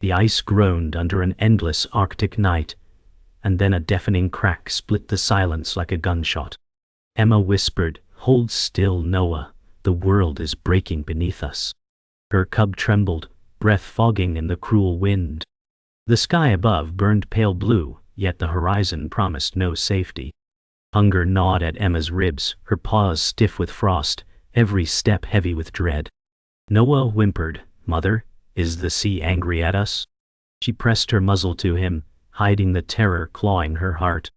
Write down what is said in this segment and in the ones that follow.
The ice groaned under an endless Arctic night, and then a deafening crack split the silence like a gunshot. Emma whispered, "Hold still, Noah. The world is breaking beneath us." Her cub trembled, breath fogging in the cruel wind. The sky above burned pale blue, yet the horizon promised no safety. Hunger gnawed at Emma's ribs, her paws stiff with frost, every step heavy with dread. Noah whimpered, "Mother, is the sea angry at us?" She pressed her muzzle to him, hiding the terror clawing her heart.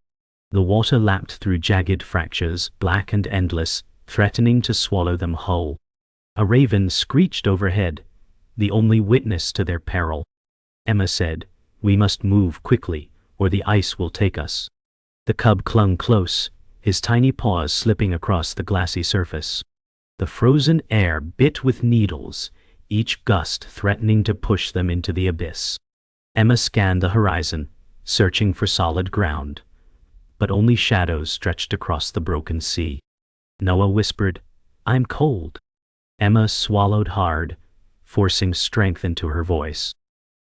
The water lapped through jagged fractures, black and endless, threatening to swallow them whole. A raven screeched overhead, the only witness to their peril. Emma said, "We must move quickly, or the ice will take us." The cub clung close, his tiny paws slipping across the glassy surface. The frozen air bit with needles, each gust threatening to push them into the abyss. Emma scanned the horizon, searching for solid ground, but only shadows stretched across the broken sea. Noah whispered, "I'm cold." Emma swallowed hard, forcing strength into her voice.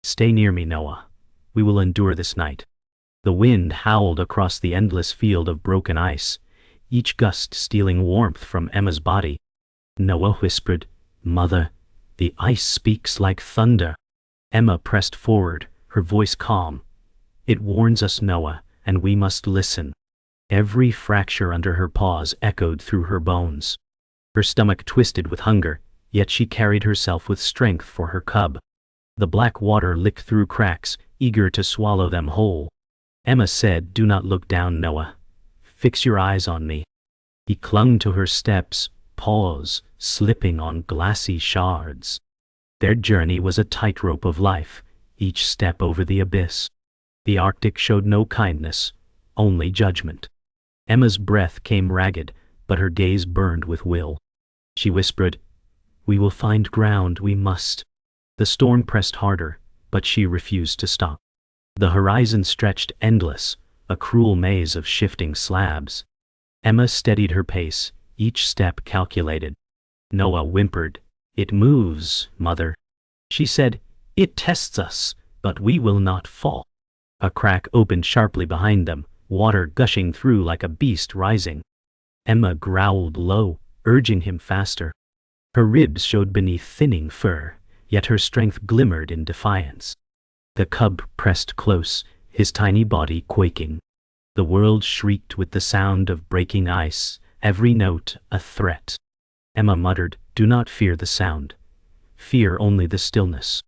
"Stay near me, Noah. We will endure this night." The wind howled across the endless field of broken ice, each gust stealing warmth from Emma's body. Noah whispered, "Mother, the ice speaks like thunder." Emma pressed forward, her voice calm. "It warns us, Noah, and we must listen." Every fracture under her paws echoed through her bones. Her stomach twisted with hunger, yet she carried herself with strength for her cub. The black water licked through cracks, eager to swallow them whole. Emma said, "Do not look down, Noah. Fix your eyes on me." He clung to her steps, paws slipping on glassy shards. Their journey was a tightrope of life, each step over the abyss. The Arctic showed no kindness, only judgment. Emma's breath came ragged, but her gaze burned with will. She whispered, "We will find ground, we must." The storm pressed harder, but she refused to stop. The horizon stretched endless, a cruel maze of shifting slabs. Emma steadied her pace, each step calculated. Noah whimpered, "It moves, Mother." She said, "It tests us, but we will not fall." A crack opened sharply behind them, water gushing through like a beast rising. Emma growled low, urging him faster. Her ribs showed beneath thinning fur, yet her strength glimmered in defiance. The cub pressed close, his tiny body quaking. The world shrieked with the sound of breaking ice, every note a threat. Emma muttered, "Do not fear the sound. Fear only the stillness."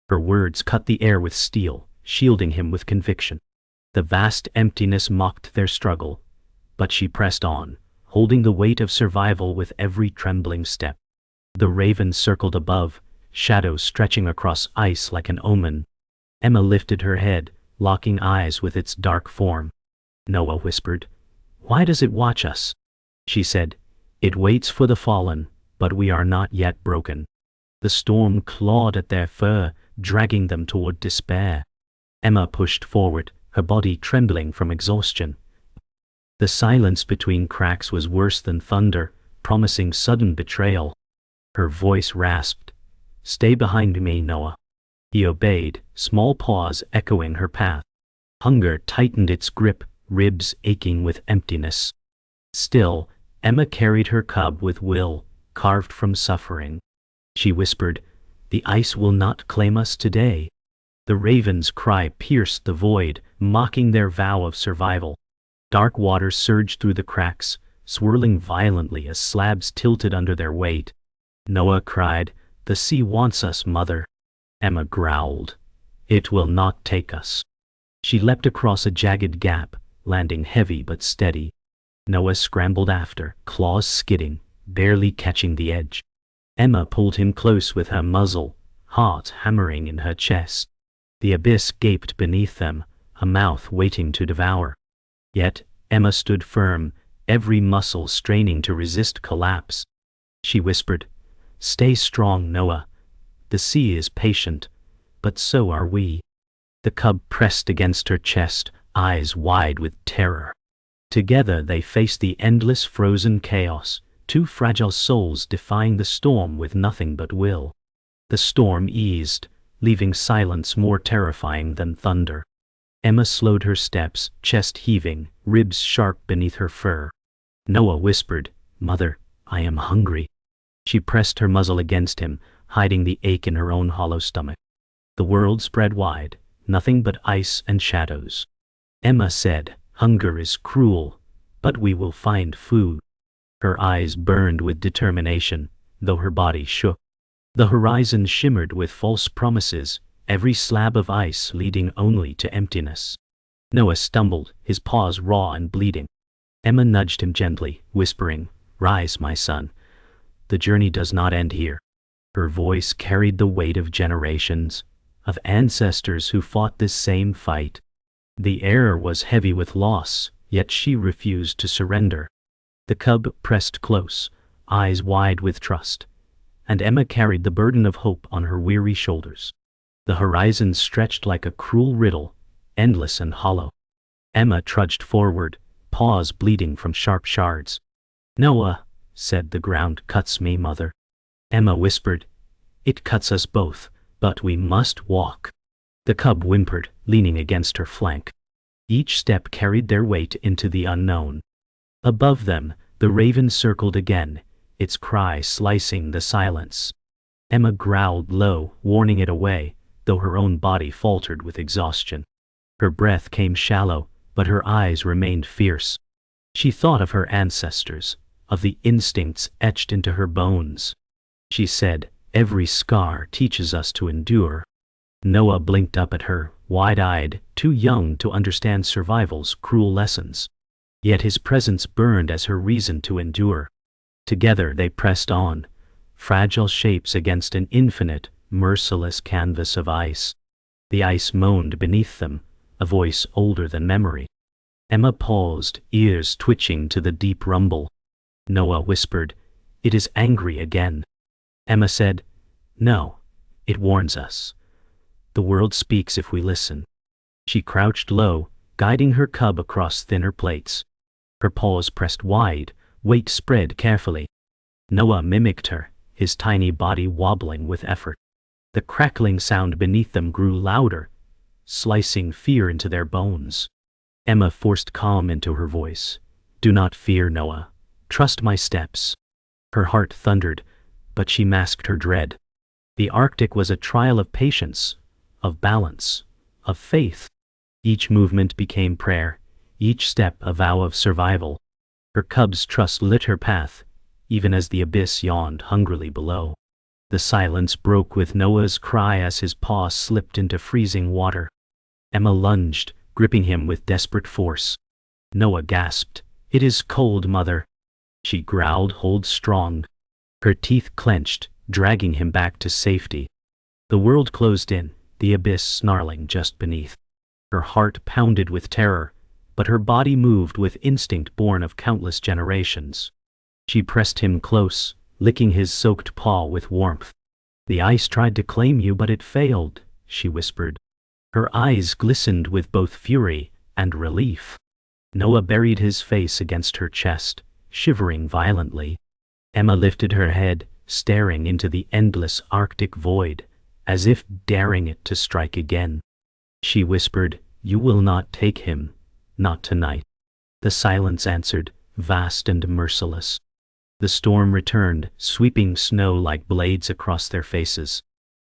Her words cut the air with steel, shielding him with conviction. The vast emptiness mocked their struggle, but she pressed on, holding the weight of survival with every trembling step. The raven circled above, shadows stretching across ice like an omen. Emma lifted her head, locking eyes with its dark form. Noah whispered, "Why does it watch us?" She said, "It waits for the fallen, but we are not yet broken." The storm clawed at their fur, dragging them toward despair. Emma pushed forward, her body trembling from exhaustion. The silence between cracks was worse than thunder, promising sudden betrayal. Her voice rasped, "Stay behind me, Noah." He obeyed, small paws echoing her path. Hunger tightened its grip, ribs aching with emptiness. Still, Emma carried her cub with will, carved from suffering. She whispered, "The ice will not claim us today." The raven's cry pierced the void, mocking their vow of survival. Dark water surged through the cracks, swirling violently as slabs tilted under their weight. Noah cried, "The sea wants us, Mother." Emma growled, "It will not take us." She leapt across a jagged gap, landing heavy but steady. Noah scrambled after, claws skidding, barely catching the edge. Emma pulled him close with her muzzle, heart hammering in her chest. The abyss gaped beneath them, a mouth waiting to devour. Yet Emma stood firm, every muscle straining to resist collapse. She whispered, "Stay strong, Noah. The sea is patient, but so are we." The cub pressed against her chest, eyes wide with terror. Together they faced the endless frozen chaos, two fragile souls defying the storm with nothing but will. The storm eased, leaving silence more terrifying than thunder. Emma slowed her steps, chest heaving, ribs sharp beneath her fur. Noah whispered, "Mother, I am hungry." She pressed her muzzle against him, hiding the ache in her own hollow stomach. The world spread wide, nothing but ice and shadows. Emma said, "Hunger is cruel, but we will find food." Her eyes burned with determination, though her body shook. The horizon shimmered with false promises, every slab of ice leading only to emptiness. Noah stumbled, his paws raw and bleeding. Emma nudged him gently, whispering, "Rise, my son. The journey does not end here." Her voice carried the weight of generations, of ancestors who fought this same fight. The air was heavy with loss, yet she refused to surrender. The cub pressed close, eyes wide with trust, and Emma carried the burden of hope on her weary shoulders. The horizon stretched like a cruel riddle, endless and hollow. Emma trudged forward, paws bleeding from sharp shards. "Noah," said the ground, "cuts me, mother." Emma whispered, "It cuts us both, but we must walk." The cub whimpered, leaning against her flank. Each step carried their weight into the unknown. Above them, the raven circled again, its cry slicing the silence. Emma growled low, warning it away, though her own body faltered with exhaustion. Her breath came shallow, but her eyes remained fierce. She thought of her ancestors, of the instincts etched into her bones. She said, "Every scar teaches us to endure." Noah blinked up at her, wide-eyed, too young to understand survival's cruel lessons. Yet his presence burned as her reason to endure. Together they pressed on, fragile shapes against an infinite, merciless canvas of ice. The ice moaned beneath them, a voice older than memory. Emma paused, ears twitching to the deep rumble. Noah whispered, "It is angry again." Emma said, "No, it warns us. The world speaks if we listen." She crouched low, guiding her cub across thinner plates. Her paws pressed wide, weight spread carefully. Noah mimicked her, his tiny body wobbling with effort. The crackling sound beneath them grew louder, slicing fear into their bones. Emma forced calm into her voice. "Do not fear, Noah. Trust my steps." Her heart thundered, but she masked her dread. The Arctic was a trial of patience, of balance, of faith. Each movement became prayer, each step a vow of survival. Her cub's trust lit her path, even as the abyss yawned hungrily below. The silence broke with Noah's cry as his paw slipped into freezing water. Emma lunged, gripping him with desperate force. Noah gasped, "It is cold, mother." She growled, "Hold strong." Her teeth clenched, dragging him back to safety. The world closed in, the abyss snarling just beneath. Her heart pounded with terror, but her body moved with instinct born of countless generations. She pressed him close, licking his soaked paw with warmth. "The ice tried to claim you, but it failed," she whispered. Her eyes glistened with both fury and relief. Noah buried his face against her chest, shivering violently. Emma lifted her head, staring into the endless Arctic void, as if daring it to strike again. She whispered, "You will not take him, not tonight." The silence answered, vast and merciless. The storm returned, sweeping snow like blades across their faces.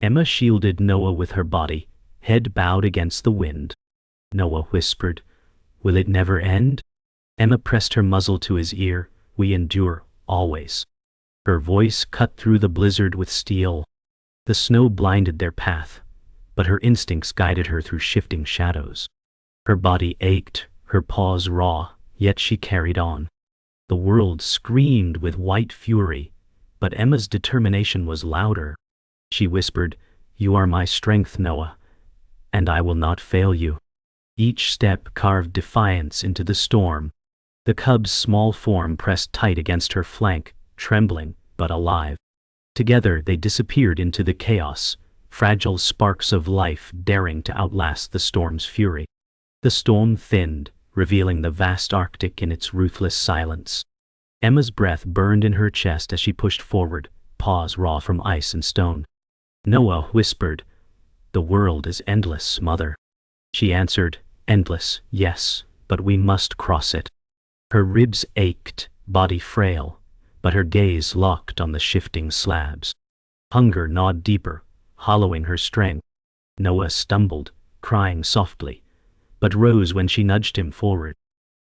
Emma shielded Noah with her body, head bowed against the wind. Noah whispered, "Will it never end?" Emma pressed her muzzle to his ear, "We endure, always." Her voice cut through the blizzard with steel. The snow blinded their path, but her instincts guided her through shifting shadows. Her body ached, her paws raw, yet she carried on. The world screamed with white fury, but Emma's determination was louder. She whispered, "You are my strength, Noah, and I will not fail you." Each step carved defiance into the storm. The cub's small form pressed tight against her flank, trembling, but alive. Together they disappeared into the chaos, fragile sparks of life daring to outlast the storm's fury. The storm thinned, revealing the vast Arctic in its ruthless silence. Emma's breath burned in her chest as she pushed forward, paws raw from ice and stone. Noah whispered, The world is endless, mother. She answered, endless, yes, but we must cross it. Her ribs ached, body frail, but her gaze locked on the shifting slabs. Hunger gnawed deeper, hollowing her strength. Noah stumbled, crying softly, but rose when she nudged him forward.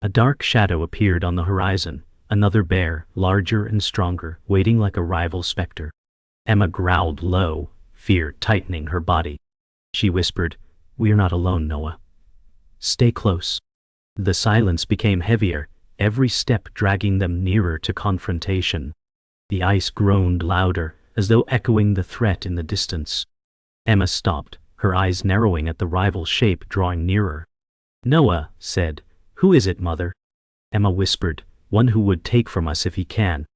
A dark shadow appeared on the horizon, another bear, larger and stronger, waiting like a rival specter. Emma growled low, fear tightening her body. She whispered, "We're not alone, Noah. Stay close." The silence became heavier, every step dragging them nearer to confrontation. The ice groaned louder, as though echoing the threat in the distance. Emma stopped, her eyes narrowing at the rival shape drawing nearer. Noah said, "Who is it, mother?" Emma whispered, "One who would take from us if he can."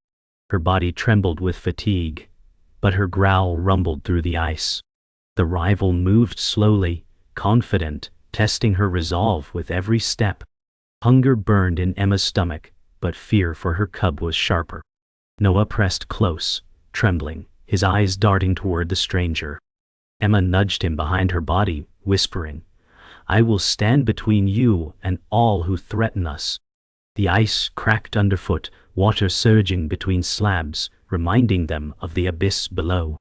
Her body trembled with fatigue, but her growl rumbled through the ice. The rival moved slowly, confident, testing her resolve with every step. Hunger burned in Emma's stomach, but fear for her cub was sharper. Noah pressed close, trembling, his eyes darting toward the stranger. Emma nudged him behind her body, whispering, "I will stand between you and all who threaten us." The ice cracked underfoot, water surging between slabs, reminding them of the abyss below.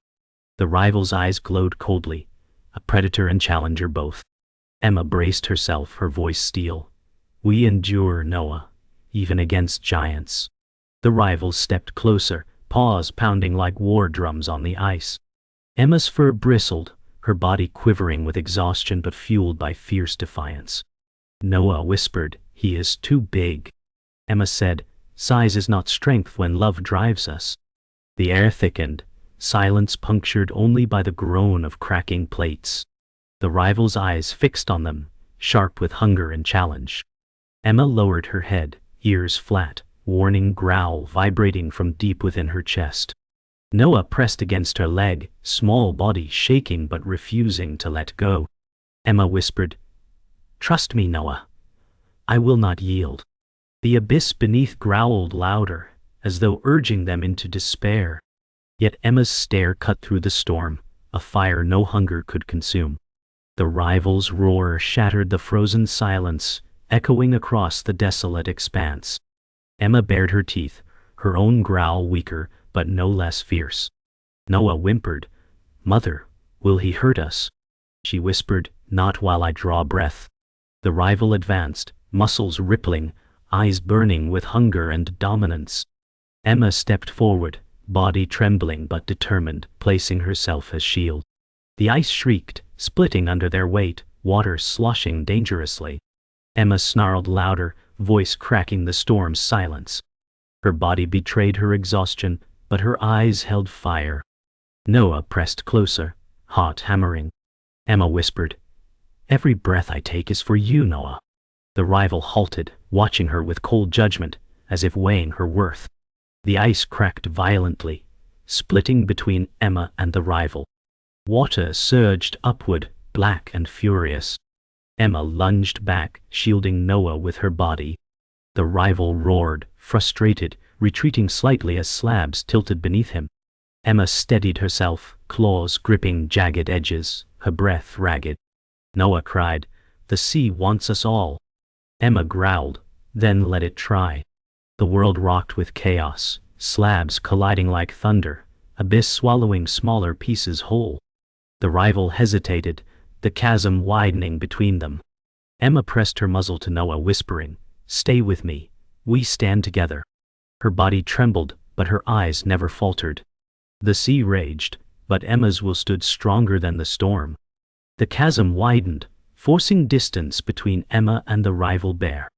The rival's eyes glowed coldly, a predator and challenger both. Emma braced herself, her voice steel. "We endure, Noah, even against giants." The rivals stepped closer, paws pounding like war drums on the ice. Emma's fur bristled, her body quivering with exhaustion but fueled by fierce defiance. Noah whispered, "He is too big." Emma said, "Size is not strength when love drives us." The air thickened, silence punctured only by the groan of cracking plates. The rival's eyes fixed on them, sharp with hunger and challenge. Emma lowered her head, ears flat, warning growl vibrating from deep within her chest. Noah pressed against her leg, small body shaking but refusing to let go. Emma whispered, "Trust me, Noah. I will not yield." The abyss beneath growled louder, as though urging them into despair. Yet Emma's stare cut through the storm, a fire no hunger could consume. The rival's roar shattered the frozen silence, echoing across the desolate expanse. Emma bared her teeth, her own growl weaker but no less fierce. Noah whimpered, "Mother, will he hurt us?" She whispered, "Not while I draw breath." The rival advanced, muscles rippling, eyes burning with hunger and dominance. Emma stepped forward, body trembling but determined, placing herself as shield. The ice shrieked, splitting under their weight, water sloshing dangerously. Emma snarled louder, voice cracking the storm's silence. Her body betrayed her exhaustion, but her eyes held fire. Noah pressed closer, heart hammering. Emma whispered, "Every breath I take is for you, Noah." The rival halted, watching her with cold judgment, as if weighing her worth. The ice cracked violently, splitting between Emma and the rival. Water surged upward, black and furious. Emma lunged back, shielding Noah with her body. The rival roared, frustrated, retreating slightly as slabs tilted beneath him. Emma steadied herself, claws gripping jagged edges, her breath ragged. Noah cried, "The sea wants us all." Emma growled, "Then let it try." The world rocked with chaos, slabs colliding like thunder, abyss swallowing smaller pieces whole. The rival hesitated, the chasm widening between them. Emma pressed her muzzle to Noah, whispering, "Stay with me, we stand together." Her body trembled, but her eyes never faltered. The sea raged, but Emma's will stood stronger than the storm. The chasm widened, forcing distance between Emma and the rival bear.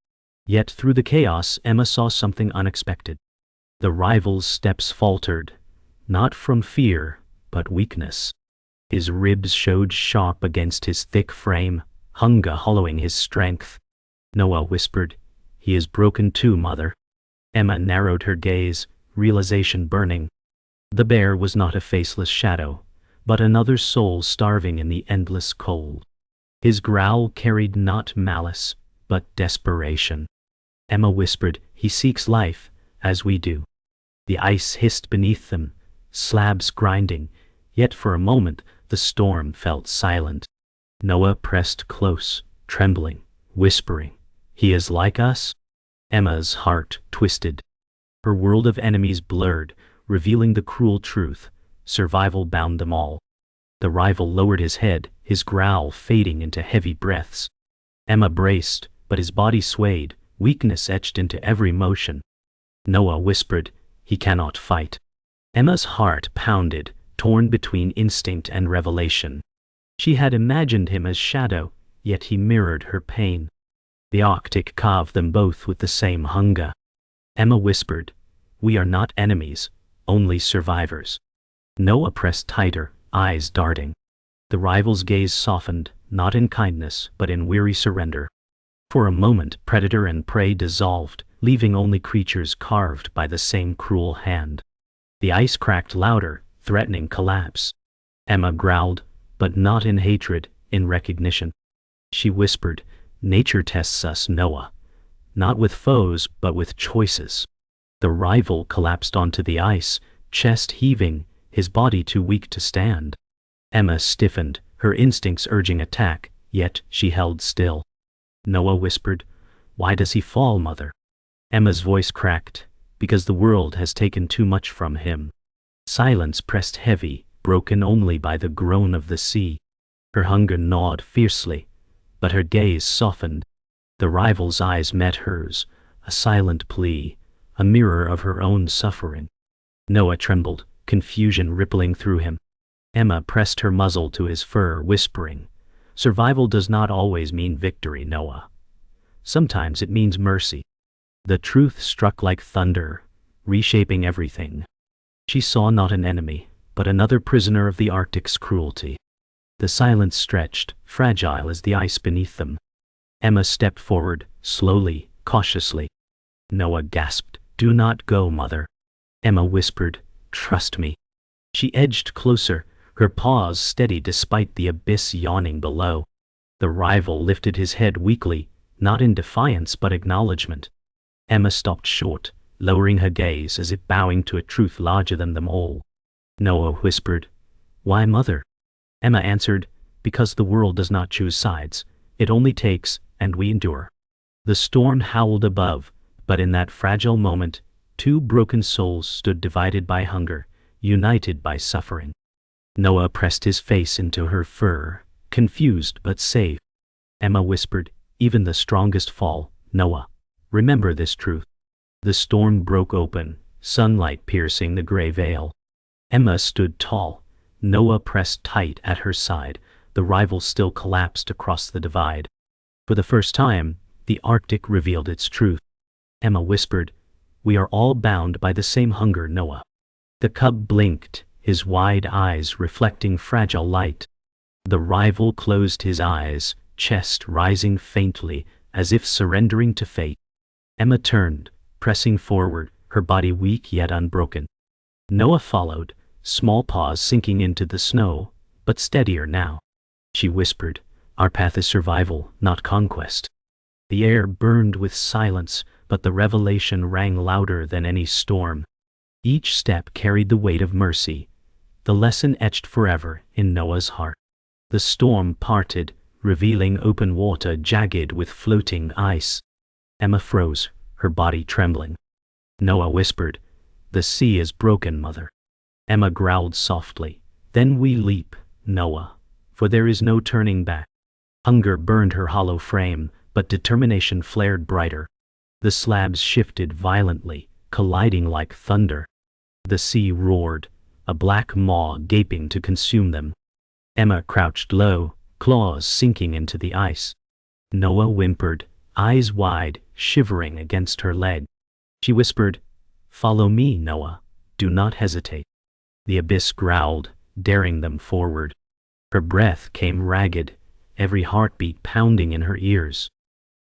Yet through the chaos, Emma saw something unexpected. The rival's steps faltered, not from fear, but weakness. His ribs showed sharp against his thick frame, hunger hollowing his strength. Noah whispered, "He is broken too, mother." Emma narrowed her gaze, realization burning. The bear was not a faceless shadow, but another soul starving in the endless cold. His growl carried not malice, but desperation. Emma whispered, "He seeks life, as we do." The ice hissed beneath them, slabs grinding, yet for a moment The storm felt silent. Noah pressed close, trembling, whispering, "He is like us?" Emma's heart twisted. Her world of enemies blurred, revealing the cruel truth. Survival bound them all. The rival lowered his head, his growl fading into heavy breaths. Emma braced, but his body swayed, weakness etched into every motion. Noah whispered, "He cannot fight." Emma's heart pounded, torn between instinct and revelation. She had imagined him as shadow, yet he mirrored her pain. The Arctic carved them both with the same hunger. Emma whispered, "We are not enemies, only survivors." Noah pressed tighter, eyes darting. The rival's gaze softened, not in kindness, but in weary surrender. For a moment, predator and prey dissolved, leaving only creatures carved by the same cruel hand. The ice cracked louder, threatening collapse. Emma growled, but not in hatred, in recognition. She whispered, "Nature tests us, Noah. Not with foes, but with choices." The rival collapsed onto the ice, chest heaving, his body too weak to stand. Emma stiffened, her instincts urging attack, yet she held still. Noah whispered, "Why does he fall, mother?" Emma's voice cracked, "Because the world has taken too much from him." Silence pressed heavy, broken only by the groan of the sea. Her hunger gnawed fiercely, but her gaze softened. The rival's eyes met hers, a silent plea, a mirror of her own suffering. Noah trembled, confusion rippling through him. Emma pressed her muzzle to his fur, whispering, "Survival does not always mean victory, Noah. Sometimes it means mercy." The truth struck like thunder, reshaping everything. She saw not an enemy, but another prisoner of the Arctic's cruelty. The silence stretched, fragile as the ice beneath them. Emma stepped forward, slowly, cautiously. Noah gasped, "Do not go, mother." Emma whispered, "Trust me." She edged closer, her paws steady despite the abyss yawning below. The rival lifted his head weakly, not in defiance but acknowledgement. Emma stopped short, lowering her gaze as if bowing to a truth larger than them all. Noah whispered, "Why, mother?" Emma answered, "Because the world does not choose sides. It only takes, and we endure." The storm howled above, but in that fragile moment, two broken souls stood divided by hunger, united by suffering. Noah pressed his face into her fur, confused but safe. Emma whispered, "Even the strongest fall, Noah. Remember this truth." The storm broke open, sunlight piercing the gray veil. Emma stood tall, Noah pressed tight at her side, the rival still collapsed across the divide. For the first time, the Arctic revealed its truth. Emma whispered, "We are all bound by the same hunger, Noah." The cub blinked, his wide eyes reflecting fragile light. The rival closed his eyes, chest rising faintly, as if surrendering to fate. Emma turned, pressing forward, her body weak yet unbroken. Noah followed, small paws sinking into the snow, but steadier now. She whispered, "Our path is survival, not conquest." The air burned with silence, but the revelation rang louder than any storm. Each step carried the weight of mercy, the lesson etched forever in Noah's heart. The storm parted, revealing open water jagged with floating ice. Emma froze, her body trembling. Noah whispered, "The sea is broken, mother." Emma growled softly, "Then we leap, Noah, for there is no turning back." Hunger burned her hollow frame, but determination flared brighter. The slabs shifted violently, colliding like thunder. The sea roared, a black maw gaping to consume them. Emma crouched low, claws sinking into the ice. Noah whimpered, eyes wide, shivering against her leg. She whispered, "Follow me, Noah. Do not hesitate." The abyss growled, daring them forward. Her breath came ragged, every heartbeat pounding in her ears.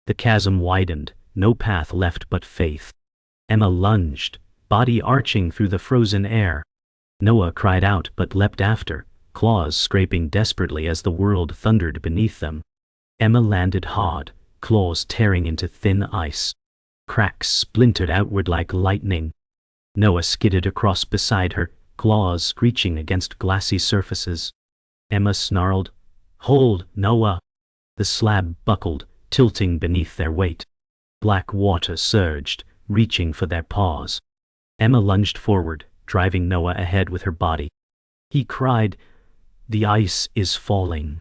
The chasm widened, no path left but faith. Emma lunged, body arching through the frozen air. Noah cried out but leapt after, claws scraping desperately as the world thundered beneath them. Emma landed hard, claws tearing into thin ice. Cracks splintered outward like lightning. Noah skidded across beside her, claws screeching against glassy surfaces. Emma snarled. "Hold, Noah!" The slab buckled, tilting beneath their weight. Black water surged, reaching for their paws. Emma lunged forward, driving Noah ahead with her body. He cried, "The ice is falling."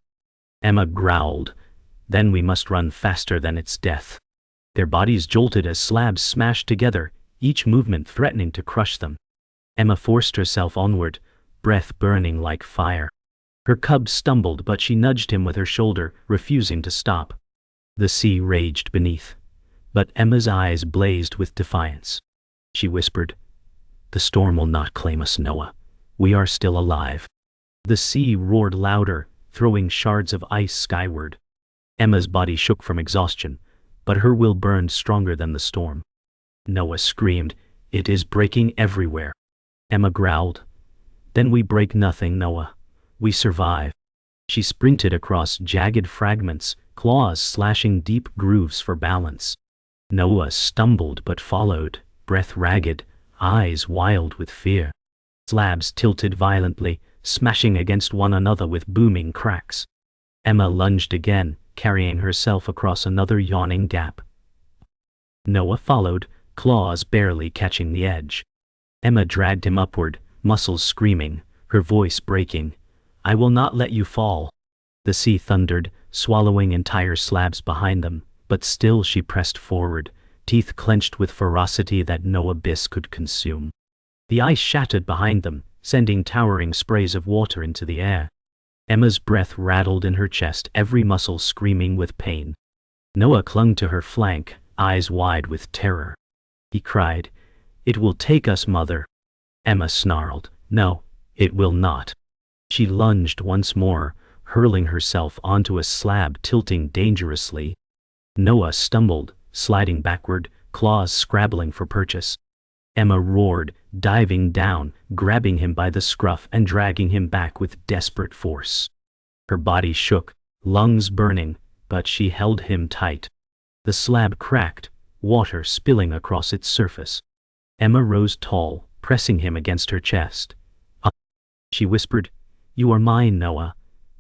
Emma growled, "Then we must run faster than its death." Their bodies jolted as slabs smashed together, each movement threatening to crush them. Emma forced herself onward, breath burning like fire. Her cub stumbled, but she nudged him with her shoulder, refusing to stop. The sea raged beneath, but Emma's eyes blazed with defiance. She whispered, "The storm will not claim us, Noah. We are still alive." The sea roared louder, throwing shards of ice skyward. Emma's body shook from exhaustion, but her will burned stronger than the storm. Noah screamed, "It is breaking everywhere." Emma growled, "Then we break nothing, Noah. We survive." She sprinted across jagged fragments, claws slashing deep grooves for balance. Noah stumbled but followed, breath ragged, eyes wild with fear. Slabs tilted violently, smashing against one another with booming cracks. Emma lunged again, carrying herself across another yawning gap. Noah followed, claws barely catching the edge. Emma dragged him upward, muscles screaming, her voice breaking. "I will not let you fall." The sea thundered, swallowing entire slabs behind them, but still she pressed forward, teeth clenched with ferocity that no abyss could consume. The ice shattered behind them, sending towering sprays of water into the air. Emma's breath rattled in her chest, every muscle screaming with pain. Noah clung to her flank, eyes wide with terror. He cried, "It will take us, Mother." Emma snarled, "No, it will not." She lunged once more, hurling herself onto a slab tilting dangerously. Noah stumbled, sliding backward, claws scrabbling for purchase. Emma roared, diving down, grabbing him by the scruff and dragging him back with desperate force. Her body shook, lungs burning, but she held him tight. The slab cracked, water spilling across its surface. Emma rose tall, pressing him against her chest. She whispered, "You are mine, Noah.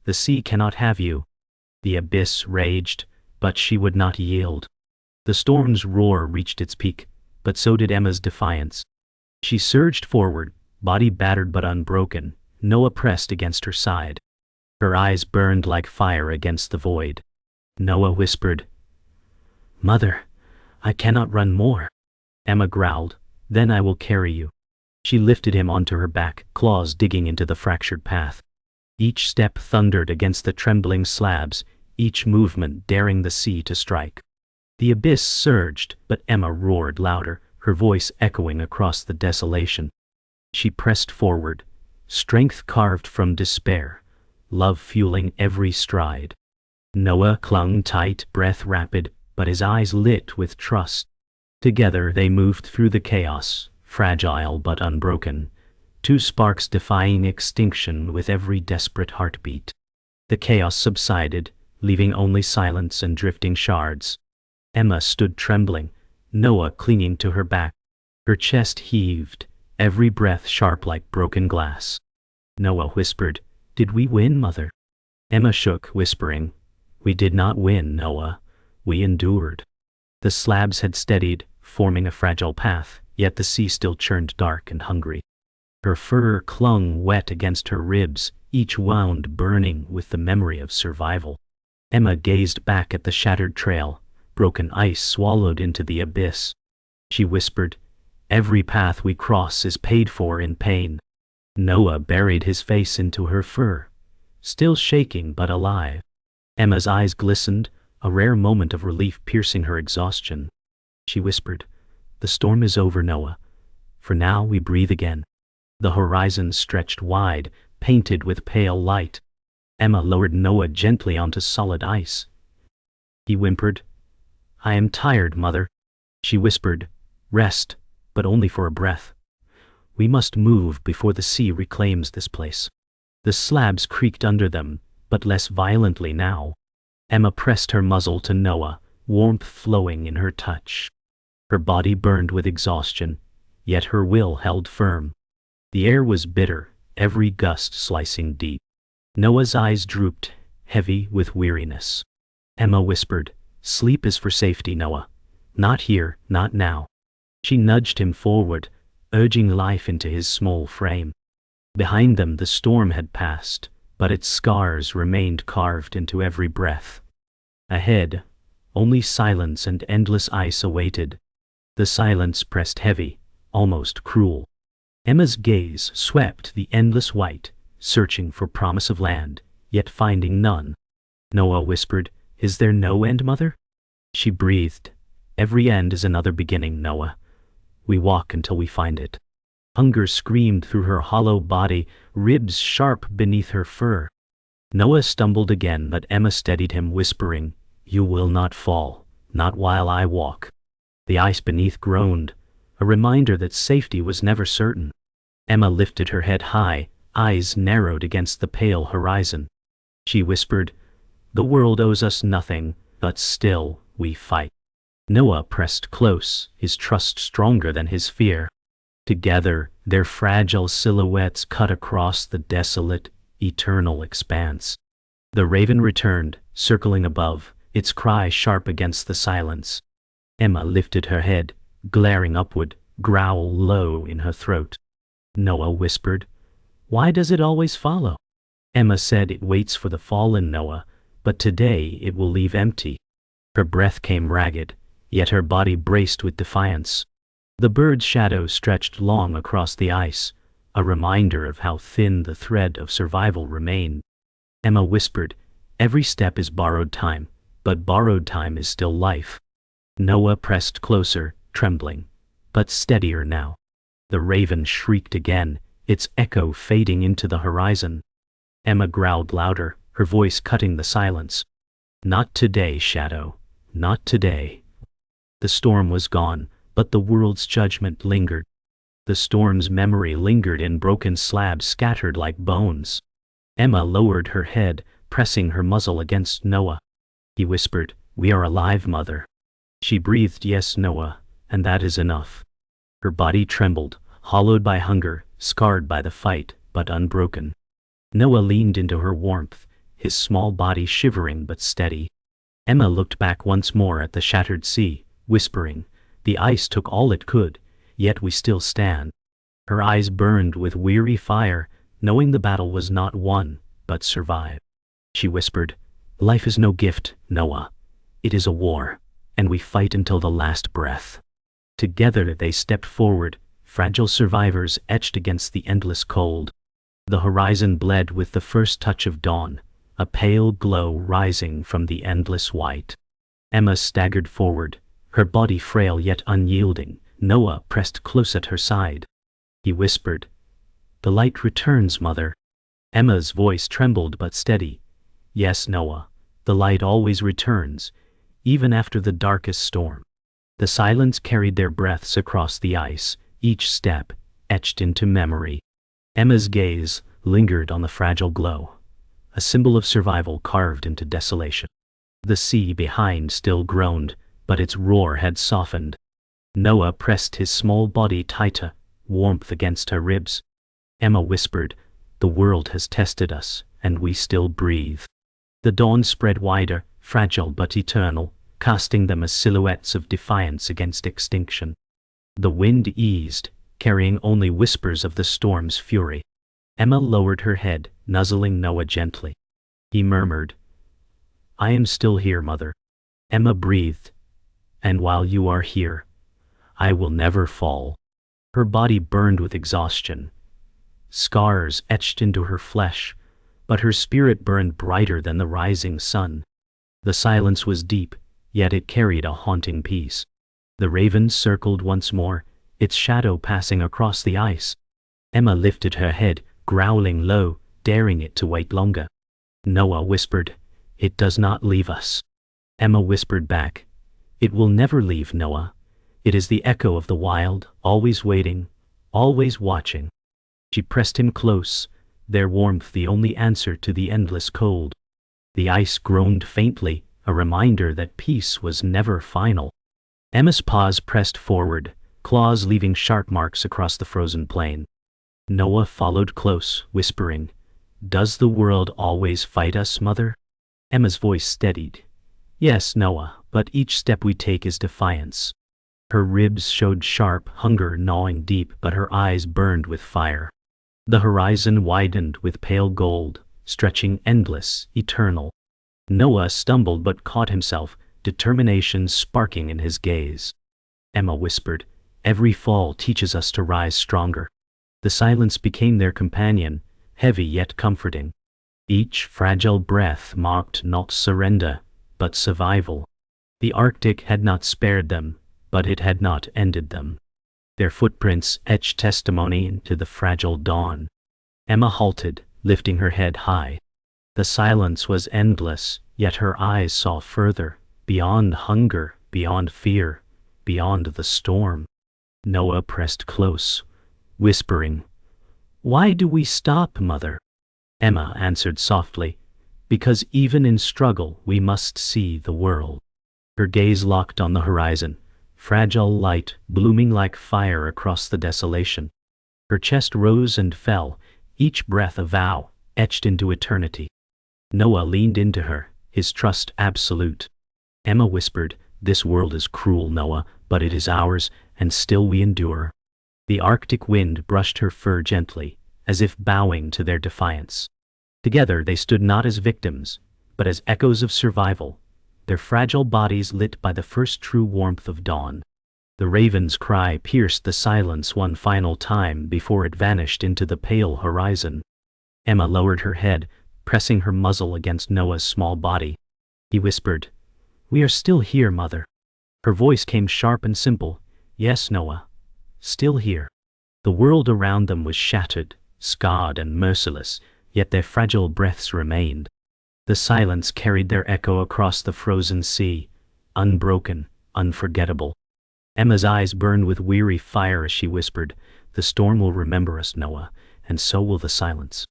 The sea cannot have you." The abyss raged, but she would not yield. The storm's roar reached its peak, but so did Emma's defiance. She surged forward, body battered but unbroken, Noah pressed against her side. Her eyes burned like fire against the void. Noah whispered, "Mother, I cannot run more." Emma growled, "Then I will carry you." She lifted him onto her back, claws digging into the fractured path. Each step thundered against the trembling slabs, each movement daring the sea to strike. The abyss surged, but Emma roared louder, her voice echoing across the desolation. She pressed forward, strength carved from despair, love fueling every stride. Noah clung tight, breath rapid, but his eyes lit with trust. Together they moved through the chaos, fragile but unbroken, two sparks defying extinction with every desperate heartbeat. The chaos subsided, leaving only silence and drifting shards. Emma stood trembling, Noah clinging to her back. Her chest heaved, every breath sharp like broken glass. Noah whispered, "Did we win, Mother?" Emma shook, whispering, "We did not win, Noah. We endured." The slabs had steadied, forming a fragile path, yet the sea still churned dark and hungry. Her fur clung wet against her ribs, each wound burning with the memory of survival. Emma gazed back at the shattered trail, broken ice swallowed into the abyss. She whispered, "Every path we cross is paid for in pain." Noah buried his face into her fur, still shaking but alive. Emma's eyes glistened, a rare moment of relief piercing her exhaustion. She whispered, "The storm is over, Noah. For now we breathe again." The horizon stretched wide, painted with pale light. Emma lowered Noah gently onto solid ice. He whimpered, "I am tired, Mother." She whispered, "Rest, but only for a breath. We must move before the sea reclaims this place." The slabs creaked under them, but less violently now. Emma pressed her muzzle to Noah, warmth flowing in her touch. Her body burned with exhaustion, yet her will held firm. The air was bitter, every gust slicing deep. Noah's eyes drooped, heavy with weariness. Emma whispered, "Sleep is for safety, Noah. Not here, not now." She nudged him forward, urging life into his small frame. Behind them the storm had passed, but its scars remained carved into every breath. Ahead, only silence and endless ice awaited. The silence pressed heavy, almost cruel. Emma's gaze swept the endless white, searching for promise of land, yet finding none. Noah whispered, "Is there no end, Mother?" She breathed, "Every end is another beginning, Noah. We walk until we find it." Hunger screamed through her hollow body, ribs sharp beneath her fur. Noah stumbled again, but Emma steadied him, whispering, "You will not fall, not while I walk." The ice beneath groaned, a reminder that safety was never certain. Emma lifted her head high, eyes narrowed against the pale horizon. She whispered, "The world owes us nothing, but still we fight." Noah pressed close, his trust stronger than his fear. Together, their fragile silhouettes cut across the desolate, eternal expanse. The raven returned, circling above, its cry sharp against the silence. Emma lifted her head, glaring upward, growl low in her throat. Noah whispered, "Why does it always follow?" Emma said, "It waits for the fallen, Noah, but today it will leave empty." Her breath came ragged, yet her body braced with defiance. The bird's shadow stretched long across the ice, a reminder of how thin the thread of survival remained. Emma whispered, "Every step is borrowed time, but borrowed time is still life." Noah pressed closer, trembling, but steadier now. The raven shrieked again, its echo fading into the horizon. Emma growled louder, her voice cutting the silence. "Not today, Shadow, not today." The storm was gone, but the world's judgment lingered. The storm's memory lingered in broken slabs scattered like bones. Emma lowered her head, pressing her muzzle against Noah. He whispered, "We are alive, Mother." She breathed, "Yes, Noah, and that is enough." Her body trembled, hollowed by hunger, scarred by the fight, but unbroken. Noah leaned into her warmth, his small body shivering but steady. Emma looked back once more at the shattered sea, whispering, "The ice took all it could, yet we still stand." Her eyes burned with weary fire, knowing the battle was not won, but survived. She whispered, "Life is no gift, Noah. It is a war, and we fight until the last breath." Together they stepped forward, fragile survivors etched against the endless cold. The horizon bled with the first touch of dawn, a pale glow rising from the endless white. Emma staggered forward, her body frail yet unyielding. Noah pressed close at her side. He whispered, "The light returns, Mother." Emma's voice trembled but steady. "Yes, Noah, the light always returns, even after the darkest storm." The silence carried their breaths across the ice, each step etched into memory. Emma's gaze lingered on the fragile glow, a symbol of survival carved into desolation. The sea behind still groaned, but its roar had softened. Noah pressed his small body tighter, warmth against her ribs. Emma whispered, "The world has tested us, and we still breathe." The dawn spread wider, fragile but eternal, casting them as silhouettes of defiance against extinction. The wind eased, carrying only whispers of the storm's fury. Emma lowered her head, nuzzling Noah gently. He murmured, "I am still here, Mother." Emma breathed, "And while you are here, I will never fall." Her body burned with exhaustion. Scars etched into her flesh, but her spirit burned brighter than the rising sun. The silence was deep, yet it carried a haunting peace. The raven circled once more, its shadow passing across the ice. Emma lifted her head, growling low, daring it to wait longer. Noah whispered, "It does not leave us." Emma whispered back, "It will never leave, Noah. It is the echo of the wild, always waiting, always watching." She pressed him close, their warmth the only answer to the endless cold. The ice groaned faintly, a reminder that peace was never final. Emma's paws pressed forward, claws leaving sharp marks across the frozen plain. Noah followed close, whispering, Does the world always fight us, Mother? Emma's voice steadied. Yes, Noah, but each step we take is defiance. Her ribs showed sharp hunger gnawing deep, but her eyes burned with fire. The horizon widened with pale gold, stretching endless, eternal. Noah stumbled but caught himself, determination sparking in his gaze. Emma whispered, "Every fall teaches us to rise stronger." The silence became their companion, heavy yet comforting. Each fragile breath marked not surrender, but survival. The Arctic had not spared them, but it had not ended them. Their footprints etched testimony into the fragile dawn. Emma halted, lifting her head high. The silence was endless, yet her eyes saw further, beyond hunger, beyond fear, beyond the storm. Noah pressed close, whispering, "Why do we stop, Mother?" Emma answered softly, "Because even in struggle we must see the world." Her gaze locked on the horizon, fragile light blooming like fire across the desolation. Her chest rose and fell, each breath a vow, etched into eternity. Noah leaned into her, his trust absolute. Emma whispered, "This world is cruel, Noah, but it is ours, and still we endure." The Arctic wind brushed her fur gently, as if bowing to their defiance. Together they stood not as victims, but as echoes of survival, their fragile bodies lit by the first true warmth of dawn. The raven's cry pierced the silence one final time before it vanished into the pale horizon. Emma lowered her head, pressing her muzzle against Noah's small body. He whispered, "We are still here, Mother." Her voice came sharp and simple, "Yes, Noah, still here." The world around them was shattered, scarred and merciless, yet their fragile breaths remained. The silence carried their echo across the frozen sea, unbroken, unforgettable. Emma's eyes burned with weary fire as she whispered, "The storm will remember us, Noah, and so will the silence."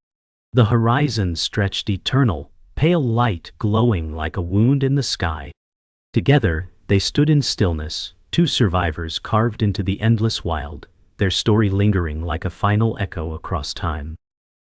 The horizon stretched eternal, pale light glowing like a wound in the sky. Together, they stood in stillness, two survivors carved into the endless wild, their story lingering like a final echo across time.